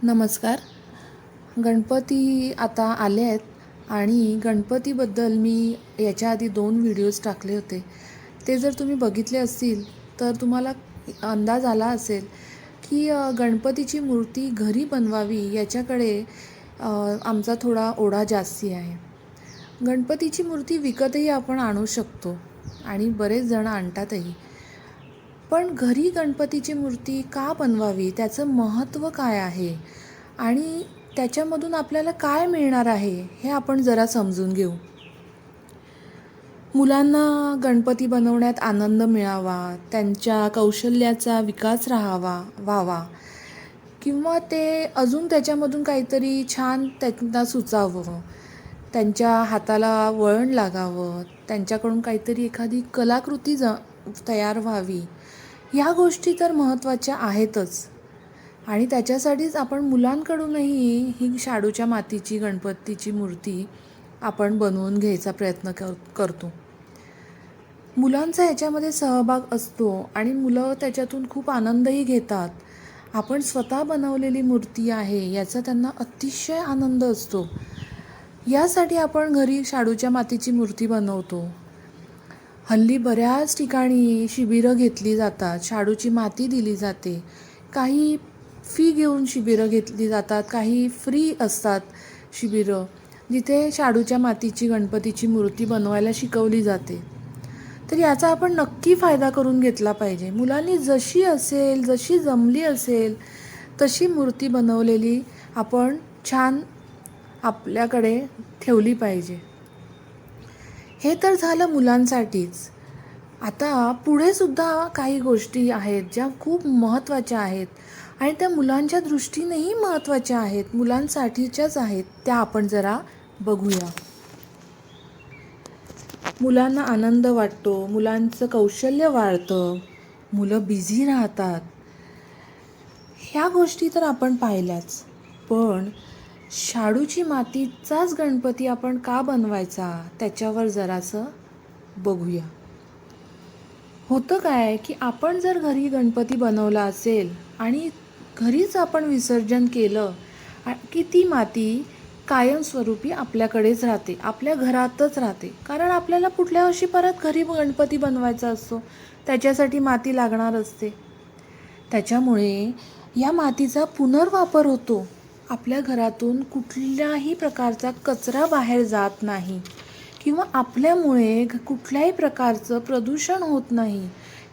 नमस्कार. गणपती आता आले आहेत आणि गणपतीबद्दल मी याच्या आधी 2 व्हिडिओज टाकले होते. ते जर तुम्ही बघितले असतील तर तुम्हाला अंदाज आला असेल की गणपतीची मूर्ती घरी बनवावी याच्याकडे आमचा थोडा ओढा जास्ती आहे. गणपतीची मूर्ती विकतही आपण आणू शकतो आणि बरेच जण आणतातही. पण घरी गणपतीची मूर्ती का बनवावी, त्याचं महत्त्व काय आहे आणि त्याच्यामधून आपल्याला काय मिळणार आहे हे आपण जरा समजून घेऊ. मुलांना गणपती बनवण्यात आनंद मिळावा, त्यांच्या कौशल्याचा विकास व्हावा किंवा ते अजून त्याच्यामधून काहीतरी छान त्यांना सुचावं, त्यांच्या हाताला वळण लागावं, त्यांच्याकडून काहीतरी एखादी कलाकृती तयार व्हावी. ह्या गोष्टी तर महत्त्वाच्या आहेतच आणि त्याच्यासाठीच आपण मुलांकडूनही ही शाडूच्या मातीची गणपतीची मूर्ती आपण बनवून घ्यायचा प्रयत्न करतो. मुलांचा ह्याच्यामध्ये सहभाग असतो आणि मुलं त्याच्यातून खूप आनंदही घेतात. आपण स्वतः बनवलेली मूर्ती आहे याचा त्यांना अतिशय आनंद असतो. यासाठी आपण घरी शाडूच्या मातीची मूर्ती बनवतो. हल्ली बऱ्याच ठिकाणी शिबिरं घेतली जातात, शाडूची माती दिली जाते. काही फी घेऊन शिबिरं घेतली जातात, काही फ्री असतात शिबिरं, जिथे शाडूच्या मातीची गणपतीची मूर्ती बनवायला शिकवली जाते. तर याचा आपण नक्की फायदा करून घेतला पाहिजे. मुलांनी जशी असेल, जशी जमली असेल तशी मूर्ती बनवलेली आपण छान आपल्याकडे ठेवली पाहिजे. हे तर झालं मुलांसाठीच. आता पुढे सुद्धा काही गोष्टी आहेत ज्या खूप महत्त्वाच्या आहेत आणि त्या मुलांच्या दृष्टीनेही महत्त्वाच्या आहेत, मुलांसाठीच्याच आहेत. त्या आपण जरा बघूया. मुलांना आनंद वाटतो, मुलांचं कौशल्य वाढतं, मुलं बिझी राहतात. ह्या गोष्टी तर आपण पाहिल्याच. पण शाडूची मातीचाच गणपती आपण का बनवायचा त्याच्यावर जरासं बघूया. होतं काय की आपण जर घरी गणपती बनवला असेल आणि घरीच आपण विसर्जन केलं की ती माती कायमस्वरूपी आपल्याकडेच राहते, आपल्या घरातच राहते. कारण आपल्याला पुढल्या वर्षी परत घरी गणपती बनवायचा असतो, त्याच्यासाठी माती लागणार असते. त्याच्यामुळे या मातीचा पुनर्वापर होतो. आपल्या घरातून कुठल्याही प्रकारचा कचरा बाहेर जात नाही किंवा आपल्यामुळे कुठल्याही प्रकारचं प्रदूषण होत नाही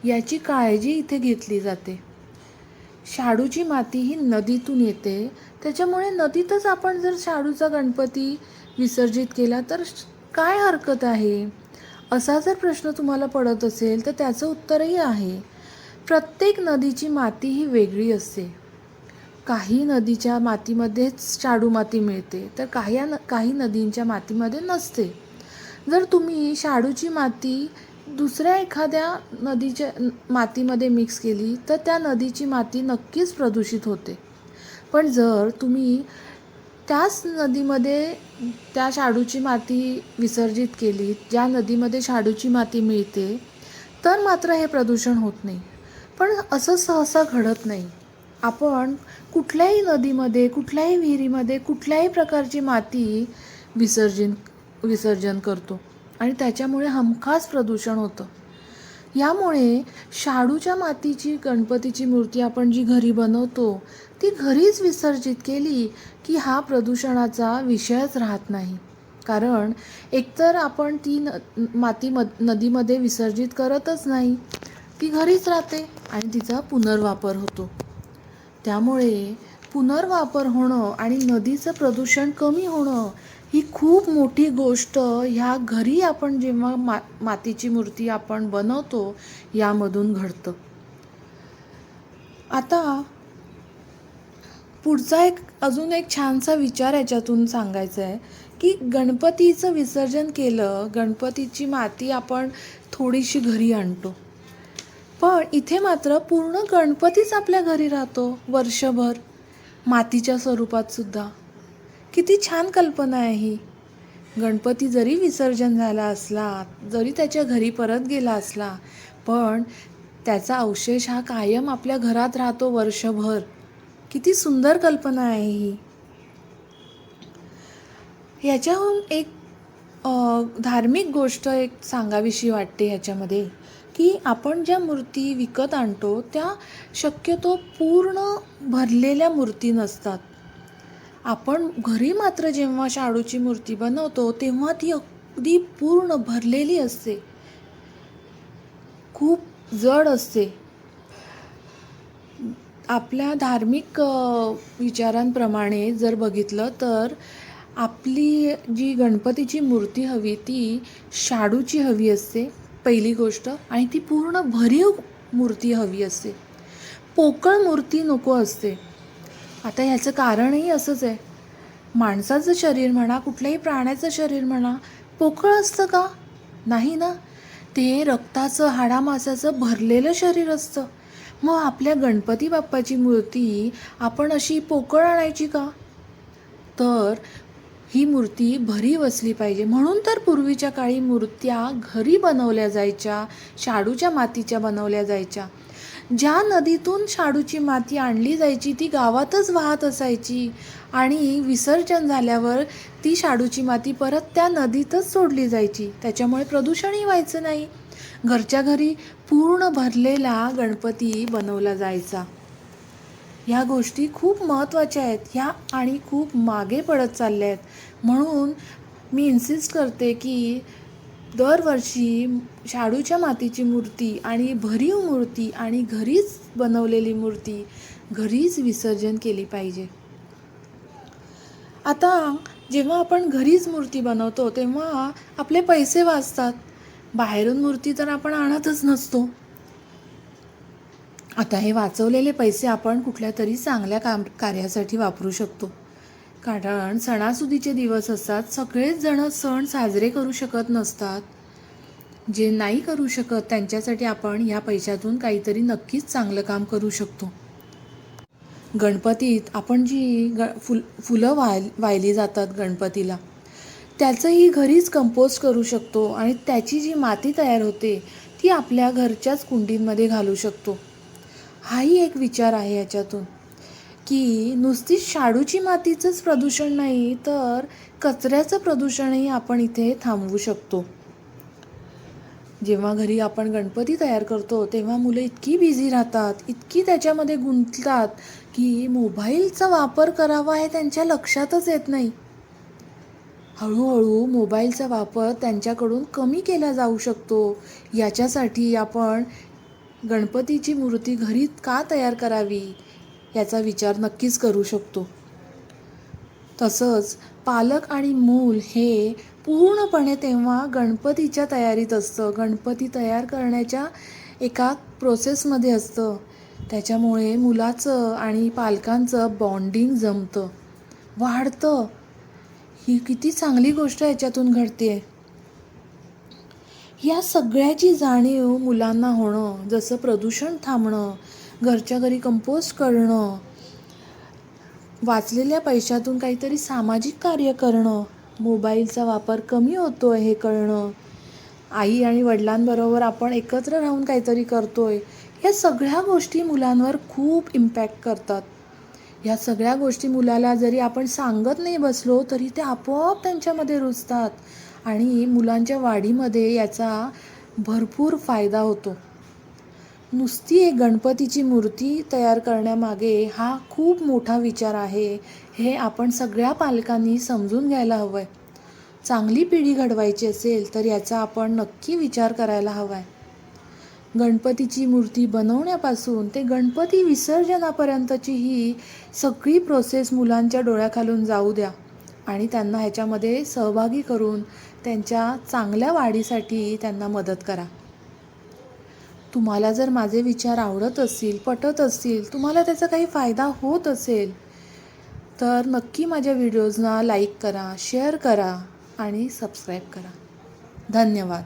याची काळजी इथे घेतली जाते. शाडूची माती ही नदीतून येते, त्याच्यामुळे नदीतच आपण जर शाडूचा गणपती विसर्जित केला तर काय हरकत आहे? असा जर प्रश्न तुम्हाला पडत असेल तर त्याचं उत्तरही आहे. प्रत्येक नदीची माती ही वेगळी असते. काही नदीच्या मातीमध्येच शाडू माती मिळते तर काही नदींच्या मातीमध्ये नसते. जर तुम्ही शाडूची माती दुसऱ्या एखाद्या नदीच्या मातीमध्ये मिक्स केली तर त्या नदीची माती नक्कीच प्रदूषित होते. पण जर तुम्ही त्याच नदीमध्ये त्या शाडूची माती विसर्जित केली, ज्या नदीमध्ये शाडूची माती मिळते, तर मात्र हे प्रदूषण होत नाही. पण असं सहसा घडत नाही. आपण कुठल्याही नदीमध्ये, कुठल्याही विहिरीमध्ये कुठल्याही प्रकारची माती विसर्जन करतो आणि त्याच्यामुळे हमखास प्रदूषण होतं. यामुळे शाडूच्या मातीची गणपतीची मूर्ती आपण जी घरी बनवतो ती घरीच विसर्जित केली की हा प्रदूषणाचा विषयच राहत नाही. कारण एकतर आपण ती माती नदीमध्ये विसर्जित करतच नाही, ती घरीच राहते आणि तिचा पुनर्वापर होतो. त्यामुळे पुनर्वापर होणं आणि नदीचं प्रदूषण कमी होणं ही खूप मोठी गोष्ट ह्या घरी आपण जेव्हा मातीची मूर्ती आपण बनवतो यामधून घडतं. आता पुढचा अजून एक छानसा विचार याच्यातून सांगायचा आहे की गणपतीचं विसर्जन केलं, गणपतीची माती आपण थोडीशी घरी आणतो, पण इथे मात्र पूर्ण गणपतीच आपल्या घरी राहतो वर्षभर, मातीच्या स्वरूपात सुद्धा. किती छान कल्पना आहे ही. गणपती जरी विसर्जन झाला असला, जरी त्याच्या घरी परत गेला असला, पण त्याचा अवशेष हा कायम आपल्या घरात राहतो वर्षभर. किती सुंदर कल्पना आहे ही. ह्याच्याहून एक धार्मिक गोष्ट एक सांगावीशी वाटते ह्याच्यामध्ये, की आपण ज्या मूर्ती विकत आणतो त्या शक्यतो पूर्ण भरलेल्या मूर्ती नसतात. आपण घरी मात्र जेव्हा शाडूची मूर्ती बनवतो तेव्हा ती अगदी पूर्ण भरलेली असते, खूप जड असते. आपल्या धार्मिक विचारांप्रमाणे जर बघितलं तर आपली जी गणपतीची मूर्ती हवी ती शाडूची हवी असते पहिली गोष्ट, आणि ती पूर्ण भरीव मूर्ती हवी असते. पोकळ मूर्ती नको असते. आता ह्याचं कारणही असंच आहे. माणसाचं शरीर म्हणा, कुठल्याही प्राण्याचं शरीर म्हणा, पोकळ असतं का? नाही ना. ते रक्ताचं, हाडामासाचं भरलेलं शरीर असतं. मग आपल्या गणपती बाप्पाची मूर्ती आपण अशी पोकळ आणायची का? तर ही मूर्ती भरीव असली पाहिजे. म्हणून तर पूर्वीच्या काळी मूर्त्या घरी बनवल्या जायच्या, शाडूच्या मातीच्या बनवल्या जायच्या. ज्या नदीतून शाडूची माती आणली जायची ती गावातच वाहत असायची आणि विसर्जन झाल्यावर ती शाडूची माती परत त्या नदीतच सोडली जायची. त्याच्यामुळे प्रदूषणही व्हायचं नाही. घरच्या घरी पूर्ण भरलेला गणपती बनवला जायचा. ह्या गोष्टी खूप महत्त्वाच्या आहेत ह्या आणि खूप मागे पडत चालल्या आहेत. म्हणून मी इन्सिस्ट करते की दरवर्षी शाडूच्या मातीची मूर्ती आणि भरीव मूर्ती आणि घरीच बनवलेली मूर्ती घरीच विसर्जन केली पाहिजे. आता जेव्हा आपण घरीच मूर्ती बनवतो तेव्हा आपले पैसे वाचतात. बाहेरून मूर्ती तर आपण आणतच नसतो. आता हे वाचवलेले पैसे आपण कुठल्या तरी चांगल्या कार्यासाठी वापरू शकतो. कारण सणासुदीचे दिवस असतात, सगळेच जण सण साजरे करू शकत नसतात. जे नाही करू शकत त्यांच्यासाठी आपण ह्या पैशातून काहीतरी नक्कीच चांगलं काम करू शकतो. गणपतीत आपण जी फुलं वाहिली जातात गणपतीला, त्याचंही घरीच कंपोस्ट करू शकतो आणि त्याची जी माती तयार होते ती आपल्या घरच्याच कुंडींमध्ये घालू शकतो. हाही एक विचार आहे याच्यातून, की नुसतीच शाडूची मातीचंच प्रदूषण नाही तर कचऱ्याचं प्रदूषणही आपण इथे थांबवू शकतो. जेव्हा घरी आपण गणपती तयार करतो तेव्हा मुलं इतकी बिझी राहतात, इतकी त्याच्यामध्ये गुंततात की मोबाईलचा वापर करावा हे त्यांच्या लक्षातच येत नाही. हळूहळू मोबाईलचा वापर त्यांच्याकडून कमी केला जाऊ शकतो. याच्यासाठी आपण गणपतीची मूर्ती घरी का तयार करावी याचा विचार नक्कीच करू शकतो. तसंच पालक आणि मूल हे पूर्णपणे तेव्हा गणपतीच्या तयारीत असतं, गणपती तयार करण्याच्या एका प्रोसेसमध्ये असतं. त्याच्यामुळे मुलाचं आणि पालकांचं बॉन्डिंग जमतं, वाढतं. ही किती चांगली गोष्ट याच्यातून घडते. या सगळ्याची जाणीव मुलांना होणं, जसं प्रदूषण थांबणं, घरच्या घरी कंपोस्ट करणं, वाचलेल्या पैशातून काहीतरी सामाजिक कार्य करणं, मोबाईलचा वापर कमी होतो आहे हे कळणं, आई आणि वडिलांबरोबर आपण एकत्र राहून काहीतरी करतोय, या सगळ्या गोष्टी मुलांवर खूप इम्पॅक्ट करतात. या सगळ्या गोष्टी मुलाला जरी आपण सांगत नाही बसलो तरी ते आपोआप त्यांच्यामध्ये रुजतात आणि मुलांच्या वाढीमध्ये याचा भरपूर फायदा होतो. नुसती एक गणपतीची मूर्ती तयार करण्यामागे हा खूप मोठा विचार आहे, हे आपण सगळ्या पालकांनी समजून घ्यायला हवं आहे. चांगली पिढी घडवायची असेल तर याचा आपण नक्की विचार करायला हवा आहे. गणपतीची मूर्ती बनवण्यापासून ते गणपती विसर्जनापर्यंतची ही सगळी प्रोसेस मुलांच्या डोळ्याखालून जाऊ द्या आणि त्यांना ह्याच्यामध्ये सहभागी करून त्यांच्या चांगल्या वाढीसाठी त्यांना मदत करा. तुम्हाला जर माझे विचार आवडत असतील, पटत असतील, तुम्हाला त्याचा काही फायदा होत असेल तर नक्की माझ्या व्हिडिओजना लाईक करा, शेअर करा आणि सबस्क्राईब करा. धन्यवाद.